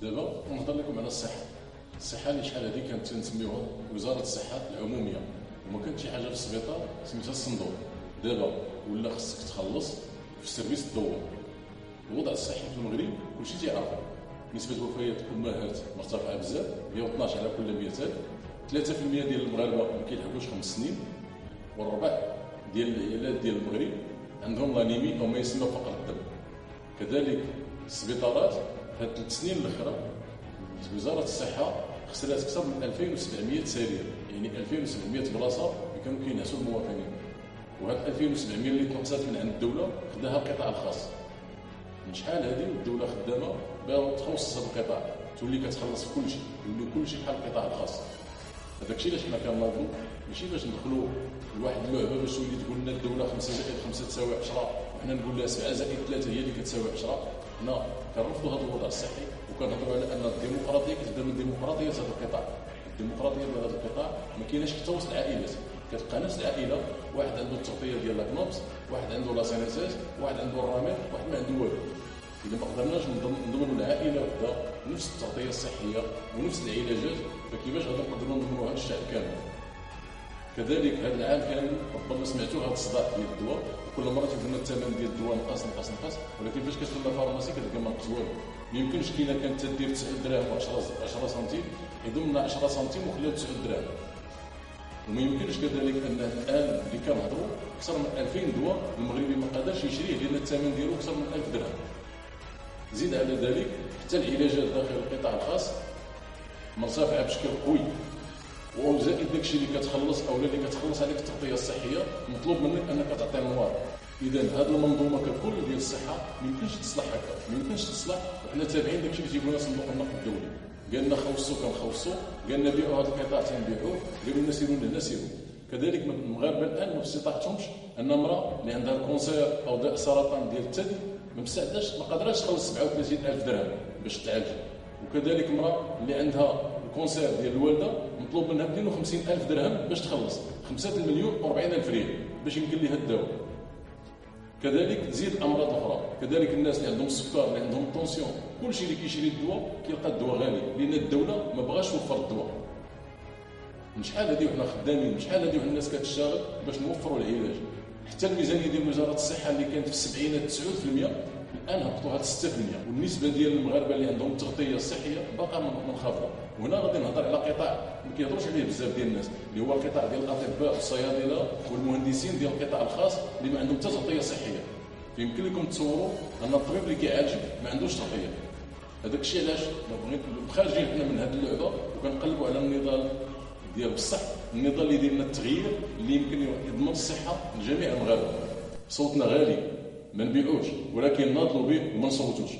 دابا نهضر لكم على الصحه اللي شحال هذه كانت تنسميوها وزاره الصحه العموميه، وما كانت شي حاجه في السبيطار سميتها الصندوق. دابا ولا خصك تخلص في السيرفيس الدوار. الوضع الصحي في المغرب كلشي تيعرفو، نسبه وفيات الامهات مرتفعه بزاف، هي 12 على كل 100,000. 3% ديال المغاربه ما كيلحقوش 5 سنين، والربع ديال العائلات ديال المغرب عندهم لانيمي او ما يسمى فقر الدم. كذلك السبيطارات هاد 3 سنين الاخرى وزاره الصحه خسرات اكثر من 2700 سرير، يعني 2700 بلاصه اللي كانوا كينعسوا المواطنين، وهاد 2700 اللي تنقصات من عند الدوله خداها القطاع الخاص. من شحال هذه الدوله خدامه باغا تخصص هذا القطاع، تولي كتخلص في كلشي، يولي كلشي بحال القطاع الخاص. هذاك الشيء علاش حنا كنناضلوا، ماشي باش ندخلوا لواحد اللعبه باش تولي تقول لنا الدوله 5 زائد 5 تساوي 10 وحنا نقول لها 7 زائد 3 هي اللي كتساوي 10. حنا كنرفضوا هذا الوضع الصحي، وكنهضروا على ان الديمقراطيه كتبدا من الديمقراطيه هذا القطاع. الديمقراطيه ديال هذا القطاع ما كايناش حتى وسط العائلات، كتلقى نفس العائله واحد عنده التغطيه ديال لاكنوبس، واحد عنده لاسينيساج، واحد عنده الراميل، واحد ما عنده والو. اذا ما قدرناش نضمنوا العائله وحده نفس التغطيه الصحيه ونفس العلاجات، فكيفاش غادي نقدروا نضمنوا هذا الشعب كامل؟ كذلك هذا العام كامل ربما سمعتوا هذا الصداع ديال الدواء، وكل مره تيقولنا الثمن ديال الدواء نقص، ولكن فاش كتدخل للفارماسي كتلقى ما نقص والو. ما يمكنش كاينه كانت تدير 9 دراهم و 10 سنتيم يضمن 10 سنتيم وخلاو 9 دراهم. وما يمكنش كذلك ان الان اللي كنهضروا اكثر من 2000 دواء المغربي ما قادرش يشريه لان الثمن ديالو اكثر من 1000 درهم. زيد على ذلك حتى العلاجات داخل القطاع الخاص مرتفعه بشكل قوي، وزائد داكشي اللي كتخلص او اللي كتخلص عليك التغطيه الصحيه مطلوب منك انك تعطي المواطن. اذا هذه المنظومه ككل ديال الصحه ما يمكنش تصلح هكا، ما يمكنش تصلح وحنا تابعين داكشي اللي تيقول لنا صندوق النقد الدولي. قال لنا خوصوا كنخوصوا، قال لنا بيعوا هذا القطاع تنبيعوه، قالوا لنا سيروا لهنا سيروا. كذلك المغاربه الان ما استطاعتهمش ان امراه اللي عندها الكونسير او داء السرطان ديال الثدي ما قادراش تخلص 37,000 درهم باش تعالج. وكذلك امراه اللي عندها الكونسير ديال الوالده مطلوب منها 52,000 درهم باش تخلص 5,040,000 ريال باش يمكن لها الدواء. كذلك تزيد امراض اخرى، كذلك الناس اللي عندهم السكر، اللي عندهم الطونسيون، كلشي اللي كيشري الدواء كيلقى الدواء غالي لان الدوله ما بغاش توفر الدواء. من شحال هذه وحنا خدامين، شحال هذه الناس كتشتغل باش نوفروا العلاج. حتى الميزانيه ديال وزاره الصحه اللي كانت في السبعينات 9%، الان هبطوها ل 6%، والنسبه ديال المغاربه اللي عندهم التغطيه الصحيه باقا منخفضه. وهنا غادي نهضر على قطاع ما كيهضروش عليه بزاف ديال الناس، اللي هو القطاع ديال الاطباء والصيادله والمهندسين ديال القطاع الخاص اللي ما عندهم حتى تغطيه صحيه. فيمكن لكم تصوروا ان الطبيب اللي كيعالجك ما عندوش تغطيه. هذاك الشيء علاش خارجين حنا من هذه اللعبه وكنقلبوا على النضال ديال بصح، النضال اللي يدير لنا التغيير اللي يمكن يضمن الصحه لجميع المغاربه. صوتنا غالي ما نبيعوش، ولكن ناضلوا به وما نصوتوش.